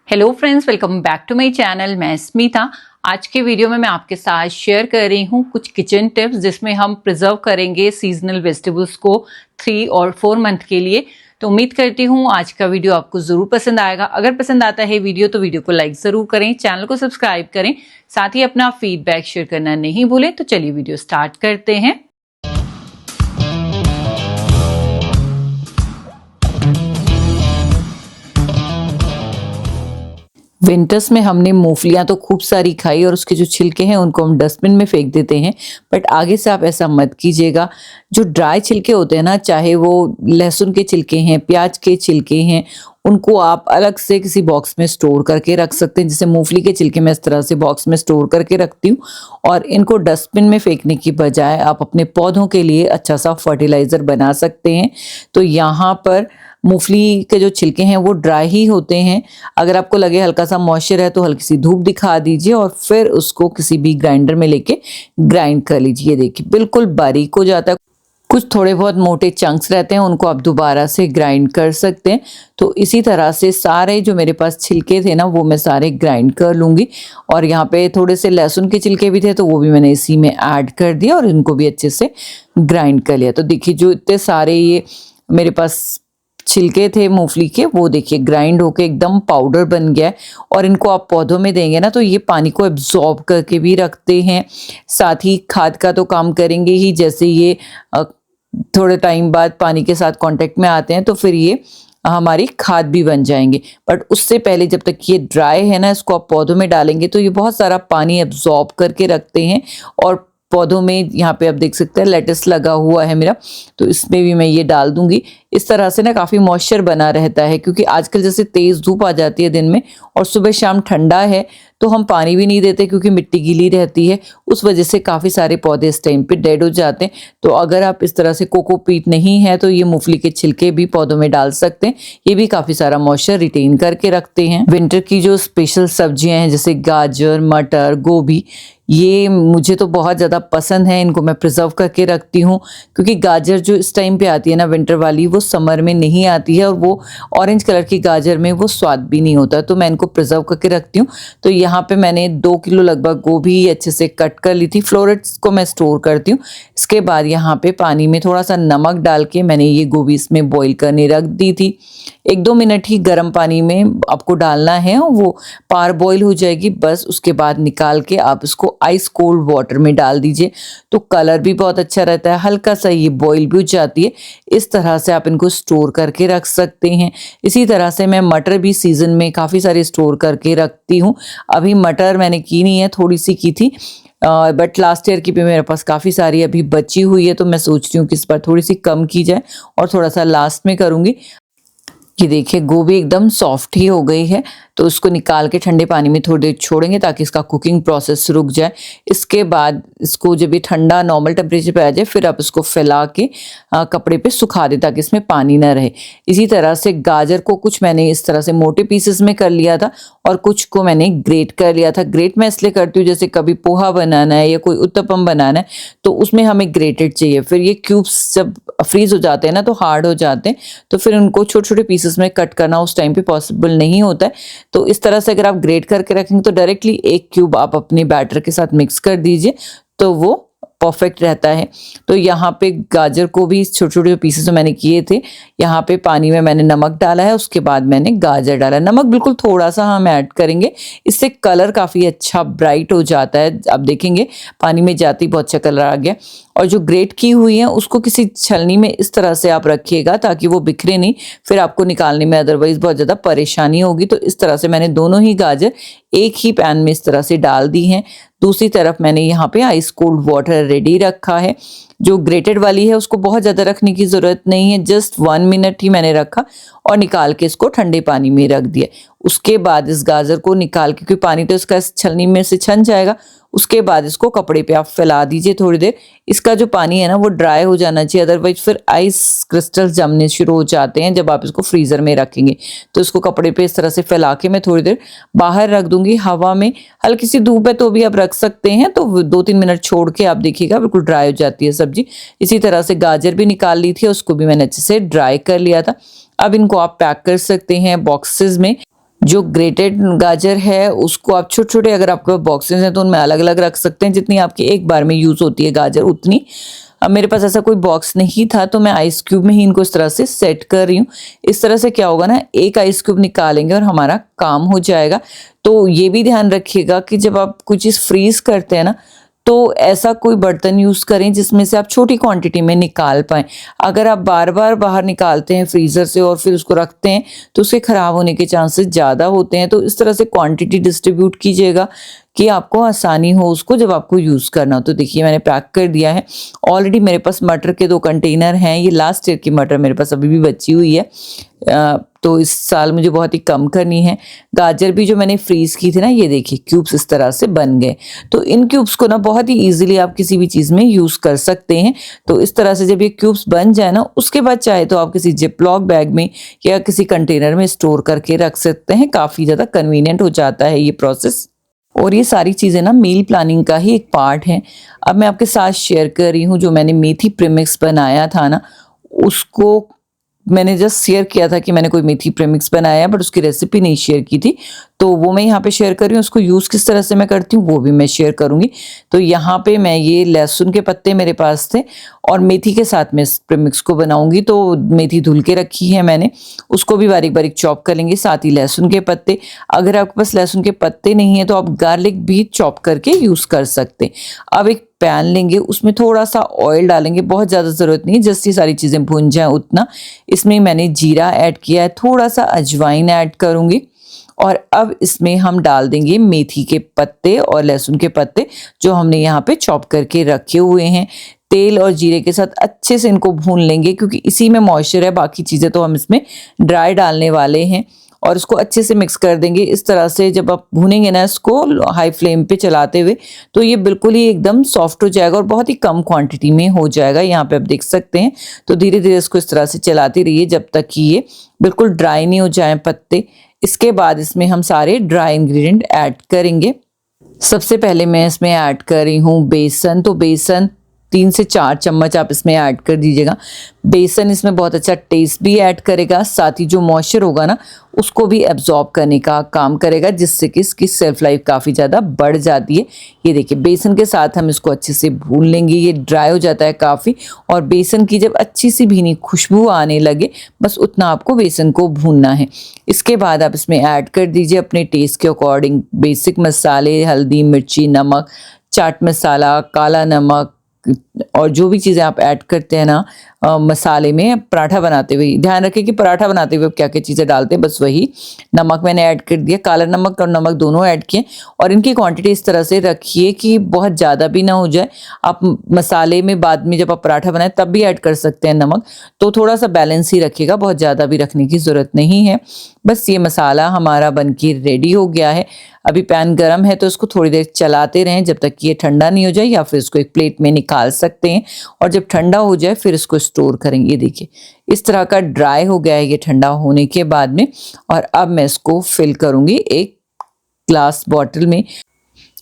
Hello friends, welcome back to my channel. मैं स्मिता। आज के वीडियो में मैं आपके साथ शेयर कर रही हूँ कुछ किचन टिप्स जिसमें हम प्रिजर्व करेंगे सीजनल वेजिटेबल्स को 3 और 4 मंथ के लिए। तो उम्मीद करती हूँ आज का वीडियो आपको जरूर पसंद आएगा। अगर पसंद आता है वीडियो तो वीडियो को लाइक जरूर करें, चैनल को सब्सक्राइब करें, साथ ही अपना फीडबैक शेयर करना नहीं भूलें। तो चलिए वीडियो स्टार्ट करते हैं। विंटर्स में हमने मूंगफलियां तो खूब सारी खाई और उसके जो छिलके हैं उनको हम डस्टबिन में फेंक देते हैं, बट आगे से आप ऐसा मत कीजिएगा। जो ड्राई छिलके होते हैं ना, चाहे वो लहसुन के छिलके हैं, प्याज के छिलके हैं, उनको आप अलग से किसी बॉक्स में स्टोर करके रख सकते हैं। जैसे मूंगफली के छिलके मैं इस तरह से बॉक्स में स्टोर करके रखती हूँ और इनको डस्टबिन में फेंकने की बजाय आप अपने पौधों के लिए अच्छा सा फर्टिलाइजर बना सकते हैं। तो यहाँ पर मूंगफली के जो छिलके हैं वो ड्राई ही होते हैं। अगर आपको लगे हल्का सा मॉइस्चर है तो हल्की सी धूप दिखा दीजिए और फिर उसको किसी भी ग्राइंडर में लेके ग्राइंड कर लीजिए। देखिए बिल्कुल बारीक हो जाता है। कुछ थोड़े बहुत मोटे चंक्स रहते हैं, उनको आप दोबारा से ग्राइंड कर सकते हैं। तो इसी तरह से सारे जो मेरे पास छिलके थे ना वो मैं सारे ग्राइंड कर लूँगी। और यहाँ पे थोड़े से लहसुन के छिलके भी थे तो वो भी मैंने इसी में ऐड कर दिया और इनको भी अच्छे से ग्राइंड कर लिया। तो देखिए जो इतने सारे ये मेरे पास छिलके थे मूंगफली के, वो देखिए ग्राइंड होके एकदम पाउडर बन गया है। और इनको आप पौधों में देंगे ना तो ये पानी को एब्जॉर्ब करके भी रखते हैं, साथ ही खाद का तो काम करेंगे ही। जैसे ये थोड़े टाइम बाद पानी के साथ कांटेक्ट में आते हैं तो फिर ये हमारी खाद भी बन जाएंगे। बट उससे पहले जब तक ये ड्राई है ना, इसको आप पौधों में डालेंगे तो ये बहुत सारा पानी एब्जॉर्ब करके रखते हैं। और पौधों में यहाँ पे आप देख सकते हैं लेटस लगा हुआ है मेरा, तो इसमें भी मैं ये डाल दूंगी। इस तरह से ना काफ़ी मॉइस्चर बना रहता है, क्योंकि आजकल जैसे तेज़ धूप आ जाती है दिन में और सुबह शाम ठंडा है तो हम पानी भी नहीं देते क्योंकि मिट्टी गीली रहती है। उस वजह से काफ़ी सारे पौधे इस टाइम पे डेड हो जाते हैं। तो अगर आप इस तरह से कोकोपीट नहीं है तो ये मूंगफली के छिलके भी पौधों में डाल सकते हैं। ये भी काफ़ी सारा मॉइस्चर रिटेन करके रखते हैं। विंटर की जो स्पेशल सब्जियां हैं जैसे गाजर, मटर, गोभी, ये मुझे तो बहुत ज़्यादा पसंद है। इनको मैं प्रिजर्व करके रखती हूँ क्योंकि गाजर जो इस टाइम पे आती है ना विंटर वाली, वो समर में नहीं आती है और वो ऑरेंज कलर की गाजर में वो स्वाद भी नहीं होता। तो मैं इनको प्रिजर्व करके रखती हूँ। तो यहाँ पे मैंने 2 किलो लगभग गोभी अच्छे से कट कर ली थी। फ्लोरेट्स को मैं स्टोर करती हूँ। इसके बाद यहाँ पे पानी में थोड़ा सा नमक डाल के मैंने ये गोभी इसमें बॉईल करने रख दी थी। 1-2 मिनट ही गर्म पानी में आपको डालना है, वो पार बॉईल हो जाएगी बस। उसके बाद निकाल के आप इसको आइस कोल्ड वाटर में डाल दीजिए तो कलर भी बहुत अच्छा रहता है, हल्का सा ये बॉईल भी हो जाती है। इस तरह से आप इनको स्टोर करके रख सकते हैं। इसी तरह से मैं मटर भी सीजन में काफ़ी सारे स्टोर करके रखती हूँ। अभी मटर मैंने की नहीं है, थोड़ी सी की थी, बट लास्ट ईयर की भी मेरे पास काफ़ी सारी अभी बची हुई है। तो मैं सोचती हूँ कि इस बार थोड़ी सी कम की जाए और थोड़ा सा लास्ट में करूँगी। ये देखिए गोभी एकदम सॉफ्ट ही हो गई है, तो उसको निकाल के ठंडे पानी में थोड़ी देर छोड़ेंगे ताकि इसका कुकिंग प्रोसेस रुक जाए। इसके बाद इसको जब ये ठंडा नॉर्मल टेम्परेचर पे आ जाए फिर आप इसको फैला के कपड़े पे सुखा दें ताकि इसमें पानी ना रहे। इसी तरह से गाजर को कुछ मैंने इस तरह से मोटे पीसेस में कर लिया था और कुछ को मैंने ग्रेट कर लिया था। ग्रेट मैं इसलिए करती हूँ जैसे कभी पोहा बनाना है या कोई उत्तपम बनाना है तो उसमें हमें ग्रेटेड चाहिए। फिर ये क्यूब्स जब फ्रीज हो जाते हैं ना तो हार्ड हो जाते हैं, तो फिर उनको छोटे छोटे पीसेस में कट करना उस टाइम पे पॉसिबल नहीं होता है। तो इस तरह से अगर आप ग्रेट करके रखेंगे तो डायरेक्टली 1 क्यूब आप अपने बैटर के साथ मिक्स कर दीजिए तो वो परफेक्ट रहता है। तो यहाँ पे गाजर को भी छोटे छोटे पीसेस में मैंने किए थे। यहाँ पे पानी में मैंने नमक डाला है, उसके बाद मैंने गाजर डाला। नमक बिल्कुल थोड़ा सा हम ऐड करेंगे, इससे कलर काफ़ी अच्छा ब्राइट हो जाता है। आप देखेंगे पानी में जाते ही बहुत अच्छा कलर आ गया। और जो ग्रेट की हुई है उसको किसी छलनी में इस तरह से आप रखिएगा ताकि वो बिखरे नहीं, फिर आपको निकालने में अदरवाइज बहुत ज़्यादा परेशानी होगी। तो इस तरह से मैंने दोनों ही गाजर एक ही पैन में इस तरह से डाल दी हैं। दूसरी तरफ मैंने यहाँ पे आइस कोल्ड वाटर रेडी रखा है। जो ग्रेटेड वाली है उसको बहुत ज़्यादा रखने की ज़रूरत नहीं है, जस्ट 1 मिनट ही मैंने रखा और निकाल के इसको ठंडे पानी में रख दिया। उसके बाद इस गाजर को निकाल के, क्योंकि पानी तो इसका इस छलनी में से छन जाएगा, उसके बाद इसको कपड़े पे आप फैला दीजिए थोड़ी देर। इसका जो पानी है ना वो ड्राई हो जाना चाहिए, अदरवाइज फिर आइस क्रिस्टल्स जमने शुरू हो जाते हैं जब आप इसको फ्रीज़र में रखेंगे। तो इसको कपड़े पे इस तरह से फैला के मैं थोड़ी देर बाहर रख दूंगी हवा में। हल्की सी धूप है तो भी आप रख सकते हैं। तो 2-3 मिनट छोड़ के आप देखिएगा बिल्कुल ड्राई हो जाती है सब्जी। इसी तरह से गाजर भी निकाल ली थी, उसको भी मैंने अच्छे से ड्राई कर लिया था। अब इनको आप पैक कर सकते हैं बॉक्सेस में। जो ग्रेटेड गाजर है उसको आप छोटे-छोटे, अगर आपके पास बॉक्सेस हैं तो उनमें अलग-अलग रख सकते हैं, जितनी आपकी एक बार में यूज़ होती है गाजर उतनी। अब मेरे पास ऐसा कोई बॉक्स नहीं था तो मैं आइस क्यूब में ही इनको इस तरह से सेट कर रही हूँ। इस तरह से क्या होगा ना, एक आइस क्यूब निकालेंगे और हमारा काम हो जाएगा। तो ये भी ध्यान रखिएगा कि जब आप कोई चीज़ फ्रीज़ करते हैं ना, तो ऐसा कोई बर्तन यूज़ करें जिसमें से आप छोटी क्वांटिटी में निकाल पाएँ। अगर आप बार-बार बाहर निकालते हैं फ्रीज़र से और फिर उसको रखते हैं, तो उसके खराब होने के चांसेस ज़्यादा होते हैं। तो इस तरह से क्वांटिटी डिस्ट्रीब्यूट कीजिएगा कि आपको आसानी हो उसको जब आपको यूज़ करना हो। तो देखिए मैंने पैक कर दिया है। ऑलरेडी मेरे पास मटर के 2 कंटेनर हैं। ये लास्ट ईयर की मटर मेरे पास अभी भी बची हुई है। तो इस साल मुझे बहुत ही कम करनी है। गाजर भी जो मैंने फ्रीज़ की थी ना, ये देखिए क्यूब्स इस तरह से बन गए। तो इन क्यूब्स को ना बहुत ही ईज़िली आप किसी भी चीज़ में यूज़ कर सकते हैं। तो इस तरह से जब ये क्यूब्स बन जाए ना, उसके बाद चाहे तो आप किसी जिपलॉक बैग में या किसी कंटेनर में स्टोर करके रख सकते हैं। काफ़ी ज़्यादा कन्वीनिएंट हो जाता है ये प्रोसेस। और ये सारी चीज़ें ना मील प्लानिंग का ही एक पार्ट है। अब मैं आपके साथ शेयर कर रही हूँ, जो मैंने मेथी प्रीमिक्स बनाया था ना, उसको मैंने जस्ट शेयर किया था कि मैंने कोई मेथी प्रीमिक्स बनाया है, बट उसकी रेसिपी नहीं शेयर की थी। तो वो मैं यहाँ पे शेयर कर रही हूँ। उसको यूज़ किस तरह से मैं करती हूँ वो भी मैं शेयर करूँगी। तो यहाँ पे मैं ये लहसुन के पत्ते मेरे पास थे और मेथी के साथ मैं इस प्रीमिक्स को बनाऊँगी। तो मेथी धुल के रखी है मैंने, उसको भी बारीक-बारीक चॉप कर लेंगे, साथ ही लहसुन के पत्ते। अगर आपके पास लहसुन के पत्ते नहीं है तो आप गार्लिक भी चॉप करके यूज़ कर सकते हैं। अब एक पैन लेंगे, उसमें थोड़ा-सा ऑयल डालेंगे, बहुत ज़्यादा ज़रूरत नहीं है, जस्ट ये सारी चीज़ें भुन जाएँ उतना। इसमें मैंने जीरा ऐड किया है, थोड़ा-सा अजवाइन ऐड करूँगी और अब इसमें हम डाल देंगे मेथी के पत्ते और लहसुन के पत्ते जो हमने यहाँ पे चॉप करके रखे हुए हैं। तेल और जीरे के साथ अच्छे से इनको भून लेंगे, क्योंकि इसी में मॉइस्चर है, बाकी चीज़ें तो हम इसमें ड्राई डालने वाले हैं। और इसको अच्छे से मिक्स कर देंगे। इस तरह से जब आप भूनेंगे ना इसको हाई फ्लेम पे चलाते हुए, तो ये बिल्कुल ही एकदम सॉफ्ट हो जाएगा और बहुत ही कम क्वांटिटी में हो जाएगा। यहाँ पे आप देख सकते हैं। तो धीरे-धीरे इसको इस तरह से चलाते रहिए जब तक कि ये बिल्कुल ड्राई नहीं हो जाएँ पत्ते। इसके बाद इसमें हम सारे ड्राई इंग्रेडिएंट ऐड करेंगे। सबसे पहले मैं इसमें ऐड कर रही हूँ बेसन। तो बेसन 3 से 4 चम्मच आप इसमें ऐड कर दीजिएगा। बेसन इसमें बहुत अच्छा टेस्ट भी ऐड करेगा, साथ ही जो मॉइस्चर होगा ना उसको भी एब्जॉर्ब करने का काम करेगा, जिससे कि इसकी सेल्फ लाइफ काफ़ी ज़्यादा बढ़ जाती है। ये देखिए बेसन के साथ हम इसको अच्छे से भून लेंगे। ये ड्राई हो जाता है काफ़ी, और बेसन की जब अच्छी सी भीनी खुशबू आने लगे, बस उतना आपको बेसन को भूनना है। इसके बाद आप इसमें ऐड कर दीजिए अपने टेस्ट के अकॉर्डिंग बेसिक मसाले, हल्दी, मिर्ची, नमक, चाट मसाला, काला नमक, और जो भी चीज़ें आप ऐड करते हैं ना मसाले में पराठा बनाते हुए, ध्यान रखें कि पराठा बनाते हुए क्या क्या चीज़ें डालते हैं, बस वही। नमक मैंने ऐड कर दिया, काला नमक और नमक दोनों ऐड किए, और इनकी क्वांटिटी इस तरह से रखिए कि बहुत ज़्यादा भी ना हो जाए। आप मसाले में बाद में जब आप पराठा बनाए तब भी ऐड कर सकते हैं नमक, तो थोड़ा सा बैलेंस ही रखिएगा, बहुत ज़्यादा भी रखने की ज़रूरत नहीं है। बस ये मसाला हमारा बनके रेडी हो गया है। अभी पैन गरम है तो इसको थोड़ी देर चलाते रहें जब तक कि ये ठंडा नहीं हो जाए, या फिर इसको एक प्लेट में निकाल सकते हैं, और जब ठंडा हो जाए फिर इसको स्टोर करेंगे। ये देखिए इस तरह का ड्राई हो गया है ये ठंडा होने के बाद में। और अब मैं इसको फिल करूंगी एक ग्लास बॉटल में।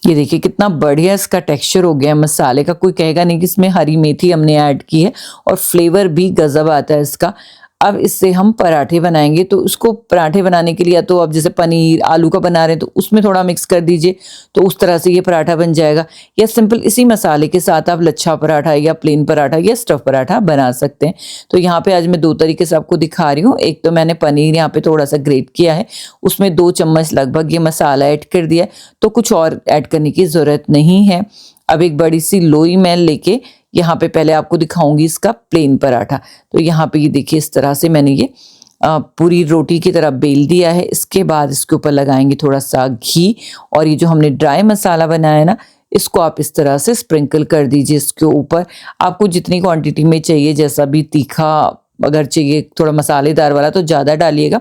ये देखिए कितना बढ़िया इसका टेक्सचर हो गया है मसाले का, कोई कहेगा नहीं कि इसमें हरी मेथी हमने ऐड की है, और फ्लेवर भी गजब आता है इसका। अब इससे हम पराठे बनाएंगे। तो उसको पराठे बनाने के लिए या तो आप जैसे पनीर आलू का बना रहे हैं तो उसमें थोड़ा मिक्स कर दीजिए, तो उस तरह से ये पराठा बन जाएगा, या सिंपल इसी मसाले के साथ आप लच्छा पराठा या प्लेन पराठा या स्टफ पराठा बना सकते हैं। तो यहाँ पे आज मैं 2 तरीके से आपको दिखा रही हूँ। एक तो मैंने पनीर यहाँ पे थोड़ा सा ग्रेट किया है, उसमें 2 चम्मच लगभग ये मसाला ऐड कर दिया है, तो कुछ और ऐड करने की ज़रूरत नहीं है। अब एक बड़ी सी लोई मैं लेके यहाँ पे पहले आपको दिखाऊंगी इसका प्लेन पराठा। तो यहाँ पे ये देखिए इस तरह से मैंने ये पूरी रोटी की तरह बेल दिया है। इसके बाद इसके ऊपर लगाएंगे थोड़ा सा घी, और ये जो हमने ड्राई मसाला बनाया है ना, इसको आप इस तरह से स्प्रिंकल कर दीजिए इसके ऊपर। आपको जितनी क्वांटिटी में चाहिए, जैसा भी तीखा अगर चाहिए थोड़ा मसालेदार वाला तो ज़्यादा डालिएगा,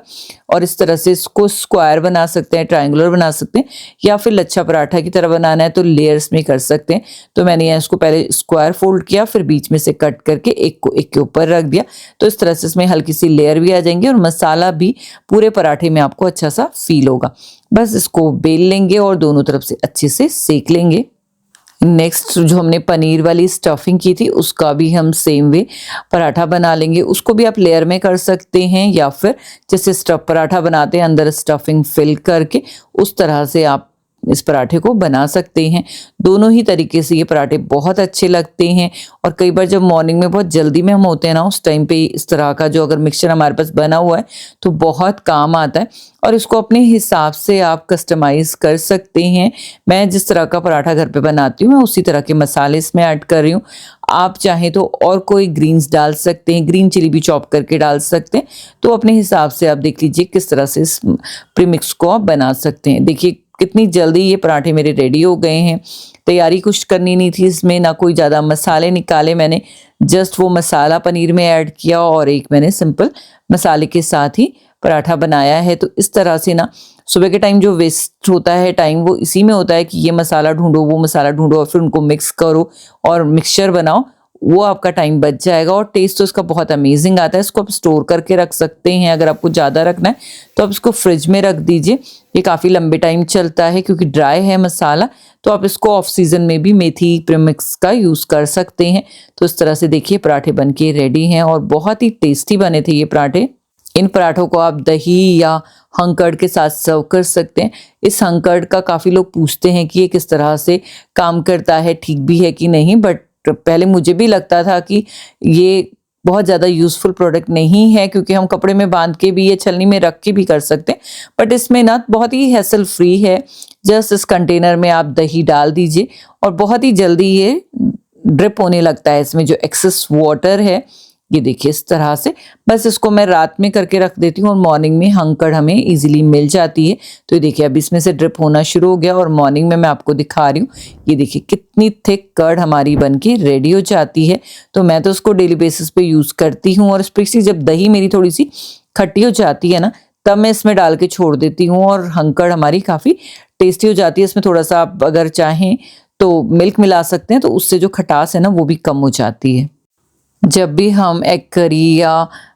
और इस तरह से इसको स्क्वायर बना सकते हैं, ट्रायंगुलर बना सकते हैं, या फिर लच्छा पराठा की तरह बनाना है तो लेयर्स में कर सकते हैं। तो मैंने यहाँ इसको पहले स्क्वायर फोल्ड किया, फिर बीच में से कट करके एक को एक के ऊपर रख दिया। तो इस तरह से इसमें हल्की सी लेयर भी आ जाएंगी और मसाला भी पूरे पराठे में आपको अच्छा सा फील होगा। बस इसको बेल लेंगे और दोनों तरफ से अच्छे से सेक लेंगे। नेक्स्ट जो हमने पनीर वाली स्टफिंग की थी उसका भी हम सेम वे पराठा बना लेंगे। उसको भी आप लेयर में कर सकते हैं या फिर जैसे स्टफ पराठा बनाते हैं अंदर स्टफिंग फिल करके, उस तरह से आप इस पराठे को बना सकते हैं। दोनों ही तरीके से ये पराठे बहुत अच्छे लगते हैं। और कई बार जब मॉर्निंग में बहुत जल्दी में हम होते हैं ना, उस टाइम पे इस तरह का जो अगर मिक्सचर हमारे पास बना हुआ है तो बहुत काम आता है। और इसको अपने हिसाब से आप कस्टमाइज कर सकते हैं। मैं जिस तरह का पराठा घर पे बनाती हूँ मैं उसी तरह के मसाले इसमें ऐड कर रही हूँ। आप चाहें तो और कोई ग्रीन्स डाल सकते हैं, ग्रीन चिली भी चॉप करके डाल सकते हैं। तो अपने हिसाब से आप देख लीजिए किस तरह से इस प्रीमिक्स को आप बना सकते हैं। देखिए कितनी जल्दी ये पराठे मेरे रेडी हो गए हैं। तैयारी कुछ करनी नहीं थी इसमें, ना कोई ज़्यादा मसाले निकाले मैंने, जस्ट वो मसाला पनीर में ऐड किया और एक मैंने सिंपल मसाले के साथ ही पराठा बनाया है। तो इस तरह से ना सुबह के टाइम जो वेस्ट होता है टाइम वो इसी में होता है कि ये मसाला ढूंढो वो मसाला ढूंढो और फिर उनको मिक्स करो और मिक्सचर बनाओ, वो आपका टाइम बच जाएगा। और टेस्ट तो इसका बहुत अमेजिंग आता है। इसको आप स्टोर करके रख सकते हैं, अगर आपको ज़्यादा रखना है तो आप इसको फ्रिज में रख दीजिए, ये काफ़ी लंबे टाइम चलता है क्योंकि ड्राई है मसाला। तो आप इसको ऑफ सीजन में भी मेथी प्रीमिक्स का यूज़ कर सकते हैं। तो इस तरह से देखिए पराठे बन के रेडी हैं और बहुत ही टेस्टी बने थे ये पराठे। इन पराठों को आप दही या हंकड़ के साथ सर्व कर सकते हैं। इस हंकड़ का काफ़ी लोग पूछते हैं कि ये किस तरह से काम करता है, ठीक भी है कि नहीं, बट पहले मुझे भी लगता था कि ये बहुत ज़्यादा यूज़फुल प्रोडक्ट नहीं है क्योंकि हम कपड़े में बांध के भी, ये छलनी में रख के भी कर सकते हैं। बट इसमें ना बहुत ही हैसल फ्री है। जस्ट इस कंटेनर में आप दही डाल दीजिए और बहुत ही जल्दी ये ड्रिप होने लगता है। इसमें जो एक्सेस वाटर है ये देखिए इस तरह से, बस इसको मैं रात में करके रख देती हूँ और मॉर्निंग में हंकड़ हमें इजीली मिल जाती है। तो ये देखिए अब इसमें से ड्रिप होना शुरू हो गया और मॉर्निंग में मैं आपको दिखा रही हूँ। ये देखिए कितनी थिक कर्ड हमारी बन के रेडी हो जाती है। तो मैं तो उसको डेली बेसिस पे यूज़ करती हूँ और स्पेशली जब दही मेरी थोड़ी सी खट्टी हो जाती है ना, तब मैं इसमें डाल के छोड़ देती हूँ और हंकड़ हमारी काफ़ी टेस्टी हो जाती है। इसमें थोड़ा सा आप अगर चाहें तो मिल्क मिला सकते हैं, तो उससे जो खटास है ना वो भी कम हो जाती है। जब भी हम एग करी या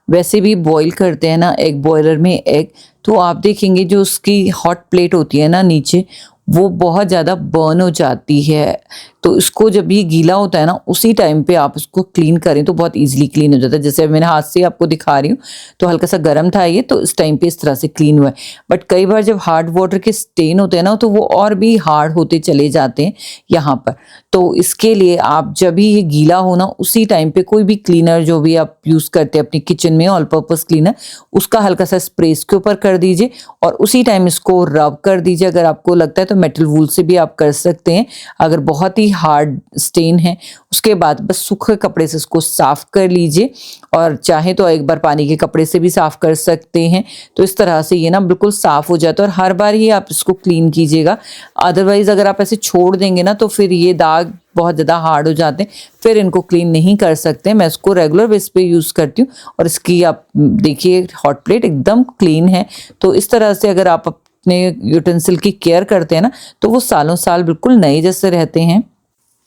वैसे भी बॉईल करते हैं ना एग बॉयलर में एग, तो आप देखेंगे जो उसकी हॉट प्लेट होती है ना नीचे, वो बहुत ज़्यादा बर्न हो जाती है। तो इसको जब ये गीला होता है ना उसी टाइम पे आप इसको क्लीन करें तो बहुत इजीली क्लीन हो जाता है। जैसे मैंने हाथ से आपको दिखा रही हूँ तो हल्का सा गर्म था ये, तो इस टाइम पे इस तरह से क्लीन हुआ है। बट कई बार जब हार्ड वाटर के स्टेन होते हैं ना तो वो और भी हार्ड होते चले जाते हैं यहाँ पर। तो इसके लिए आप जब भी ये गीला हो ना उसी टाइम पे कोई भी क्लीनर जो भी आप यूज़ करते हैं अपनी किचन में, ऑल पर्पस क्लीनर, उसका हल्का सा स्प्रे इसके ऊपर कर दीजिए और उसी टाइम इसको रब कर दीजिए। अगर आपको लगता है तो मेटल वूल से भी आप कर सकते हैं अगर बहुत ही हार्ड स्टेन है। उसके बाद बस सूखे कपड़े से इसको साफ कर लीजिए और चाहे तो एक बार पानी के कपड़े से भी साफ कर सकते हैं। तो इस तरह से ये ना बिल्कुल साफ हो जाता है और हर बार ही आप इसको क्लीन कीजिएगा। अदरवाइज अगर आप ऐसे छोड़ देंगे ना तो फिर ये दाग बहुत ज़्यादा हार्ड हो जाते हैं, फिर इनको क्लीन नहीं कर सकते। मैं इसको रेगुलर बेस पे यूज़ करती हूँ और इसकी आप देखिए हॉट प्लेट एकदम क्लीन है। तो इस तरह से अगर आप अपने यूटेंसिल की केयर करते हैं ना तो वो सालों साल बिल्कुल नए जैसे रहते हैं।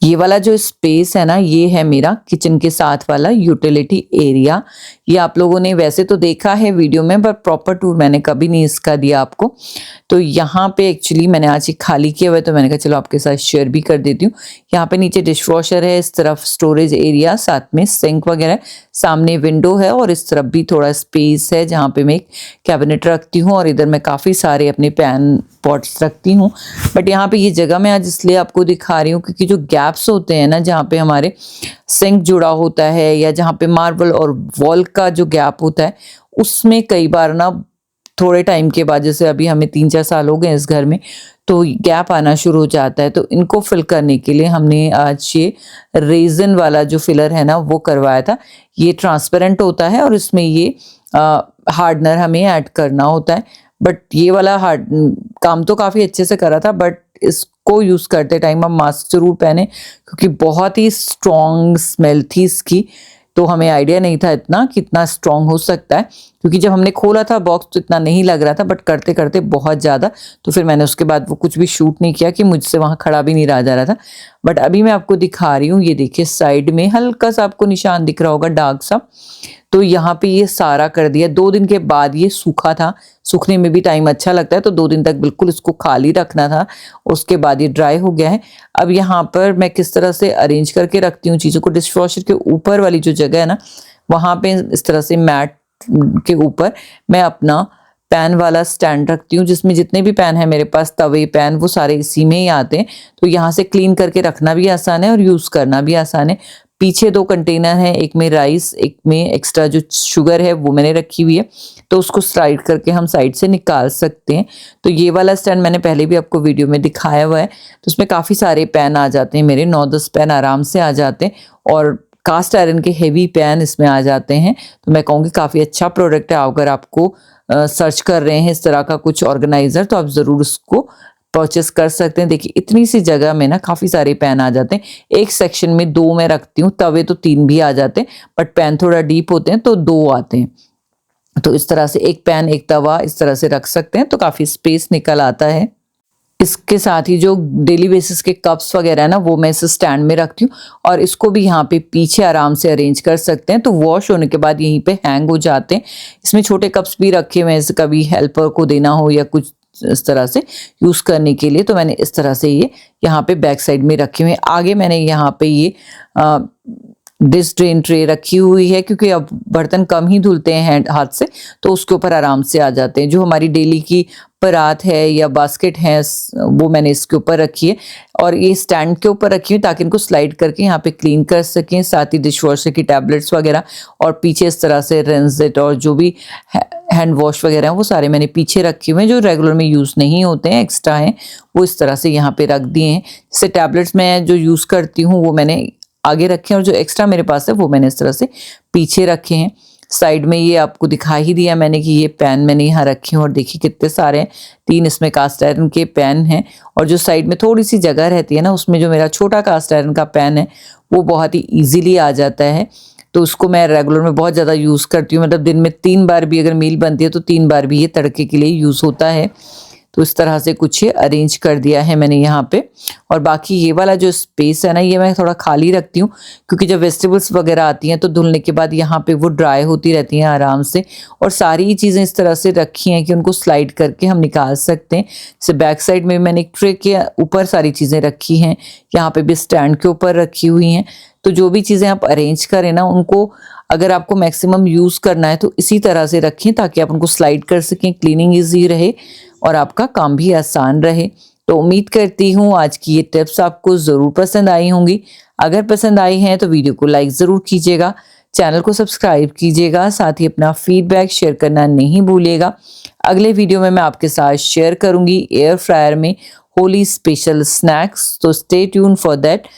ये वाला जो स्पेस है ना ये है मेरा किचन के साथ वाला यूटिलिटी एरिया। ये आप लोगों ने वैसे तो देखा है वीडियो में, पर प्रॉपर टूर मैंने कभी नहीं इसका दिया आपको। तो यहाँ पे एक्चुअली मैंने आज ये खाली किया हुआ है तो मैंने कहा चलो आपके साथ शेयर भी कर देती हूँ। यहाँ पे नीचे डिश वॉशर है, इस तरफ स्टोरेज एरिया, साथ में सिंक वगैरह, सामने विंडो है और इस तरफ भी थोड़ा स्पेस है जहाँ पे मैं एक कैबिनेट रखती हूँ और इधर मैं काफ़ी सारे अपने पैन पॉट्स रखती हूँ। बट यहाँ पे ये जगह मैं आज इसलिए आपको दिखा रही हूँ क्योंकि जो गैप्स होते हैं ना जहाँ पे हमारे सिंक जुड़ा होता है या जहाँ पे मार्बल और वॉल का जो गैप होता है उसमें कई बार ना थोड़े टाइम के बाद, जैसे अभी हमें 3-4 साल हो गए इस घर में, तो गैप आना शुरू हो जाता है। तो इनको फिल करने के लिए हमने आज ये रेजिन वाला जो फिलर है ना वो करवाया था। ये ट्रांसपेरेंट होता है और इसमें ये हार्डनर हमें ऐड करना होता है। बट ये वाला काम तो काफ़ी अच्छे से करा था, बट इसको यूज़ करते टाइम हम मास्क जरूर पहने क्योंकि बहुत ही स्ट्रॉन्ग स्मेल थी इसकी। तो हमें आइडिया नहीं था इतना कितना स्ट्रॉन्ग हो सकता है क्योंकि जब हमने खोला था बॉक्स तो इतना नहीं लग रहा था, बट करते करते बहुत ज़्यादा, तो फिर मैंने उसके बाद वो कुछ भी शूट नहीं किया कि मुझसे वहाँ खड़ा भी नहीं रहा जा रहा था। बट अभी मैं आपको दिखा रही हूँ, ये देखिए साइड में हल्का सा आपको निशान दिख रहा होगा डार्क सा, तो यहाँ पे ये सारा कर दिया। 2 दिन के बाद ये सूखा था, सूखने में भी टाइम अच्छा लगता है, तो 2 दिन तक बिल्कुल इसको खाली रखना था। उसके बाद ये ड्राई हो गया है। अब यहाँ पर मैं किस तरह से अरेंज करके रखती हूँ चीज़ों को, डिश वॉशर के ऊपर वाली जो जगह है ना, वहाँ पे इस तरह से मैट के ऊपर मैं अपना पैन वाला स्टैंड रखती हूँ, जिसमें जितने भी पैन है मेरे पास, तवे पैन, वो सारे इसी में ही आते हैं। तो यहाँ से क्लीन करके रखना भी आसान है और यूज़ करना भी आसान है। पीछे 2 कंटेनर हैं, एक में राइस, एक में एक्स्ट्रा जो शुगर है वो मैंने रखी हुई है, तो उसको स्लाइड करके हम साइड से निकाल सकते हैं। तो ये वाला स्टैंड मैंने पहले भी आपको वीडियो में दिखाया हुआ है। तो उसमें काफ़ी सारे पैन आ जाते हैं, मेरे 9-10 पैन आराम से आ जाते हैं, और कास्ट आयरन के हेवी पैन इसमें आ जाते हैं। तो मैं कहूँगी काफ़ी अच्छा प्रोडक्ट है। अगर आपको सर्च कर रहे हैं इस तरह का कुछ ऑर्गेनाइजर, तो आप ज़रूर उसको परचेस कर सकते हैं। देखिए इतनी सी जगह में ना काफ़ी सारे पैन आ जाते हैं। एक सेक्शन में 2 मैं रखती हूँ, तवे तो 3 भी आ जाते हैं, बट पैन थोड़ा डीप होते हैं तो 2 आते हैं। तो इस तरह से एक पैन, एक तवा इस तरह से रख सकते हैं, तो काफ़ी स्पेस निकल आता है। इसके साथ ही जो डेली बेसिस के कप्स वगैरह है ना, वो मैं इस स्टैंड में रखती हूँ, और इसको भी यहाँ पे पीछे आराम से अरेंज कर सकते हैं। तो वॉश होने के बाद यहीं पे हैंग हो जाते हैं। इसमें छोटे कप्स भी रखे हुए हैं, जैसे कभी हेल्पर को देना हो या कुछ इस तरह से यूज़ करने के लिए। तो मैंने इस तरह से ये यहाँ पे बैक साइड में रखे हुए हैं। आगे मैंने यहाँ पे ये डिश ड्रेन ट्रे रखी हुई है, क्योंकि अब बर्तन कम ही धुलते हैं हाथ से, तो उसके ऊपर आराम से आ जाते हैं। जो हमारी डेली की परात है या बास्केट है, वो मैंने इसके ऊपर रखी है, और ये स्टैंड के ऊपर रखी है ताकि इनको स्लाइड करके यहाँ पे क्लीन कर सकें। साथ ही डिश वॉशर की टैबलेट्स वगैरह, और पीछे इस तरह से रेंजेट और जो भी हैंड वॉश वगैरह हैं वो सारे मैंने पीछे रखे हुए हैं। जो रेगुलर में यूज़ नहीं होते हैं, एक्स्ट्रा हैं, वो इस तरह से यहाँ पे रख दिए हैं। जैसे टैबलेट्स मैं जो यूज़ करती हूँ वो मैंने आगे रखे हैं, और जो एक्स्ट्रा मेरे पास है वो मैंने इस तरह से पीछे रखे हैं। साइड में ये आपको दिखा ही दिया मैंने कि ये पैन मैंने यहाँ रखे हैं, और देखिए कितने सारे हैं। 3 इसमें कास्ट आयरन के पैन हैं, और जो साइड में थोड़ी सी जगह रहती है ना, उसमें जो मेरा छोटा कास्ट आयरन का पैन है वो बहुत ही ईजिली आ जाता है। तो उसको मैं रेगुलर में बहुत ज़्यादा यूज़ करती हूँ, मतलब दिन में 3 बार भी अगर मील बनती है तो 3 बार भी ये तड़के के लिए यूज़ होता है। तो इस तरह से कुछ अरेंज कर दिया है मैंने यहाँ पे। और बाकी ये वाला जो स्पेस है ना, ये मैं थोड़ा खाली रखती हूँ, क्योंकि जब वेजिटेबल्स वगैरह आती हैं तो धुलने के बाद यहाँ पे वो ड्राई होती रहती हैं आराम से। और सारी चीज़ें इस तरह से रखी हैं कि उनको स्लाइड करके हम निकाल सकते हैं। जैसे बैक साइड में मैंने एक ट्रे के ऊपर सारी चीज़ें रखी हैं, यहाँ पे भी स्टैंड के ऊपर रखी हुई हैं। तो जो भी चीज़ें आप अरेंज करें ना, उनको अगर आपको मैक्सिमम यूज़ करना है तो इसी तरह से रखें, ताकि आप उनको स्लाइड कर सकें, क्लीनिंग ईजी रहे और आपका काम भी आसान रहे। तो उम्मीद करती हूँ आज की ये टिप्स आपको ज़रूर पसंद आई होंगी। अगर पसंद आई हैं तो वीडियो को लाइक ज़रूर कीजिएगा, चैनल को सब्सक्राइब कीजिएगा, साथ ही अपना फीडबैक शेयर करना नहीं भूलिएगा। अगले वीडियो में मैं आपके साथ शेयर करूँगी एयर फ्रायर में होली स्पेशल स्नैक्स, तो स्टे ट्यून फॉर दैट।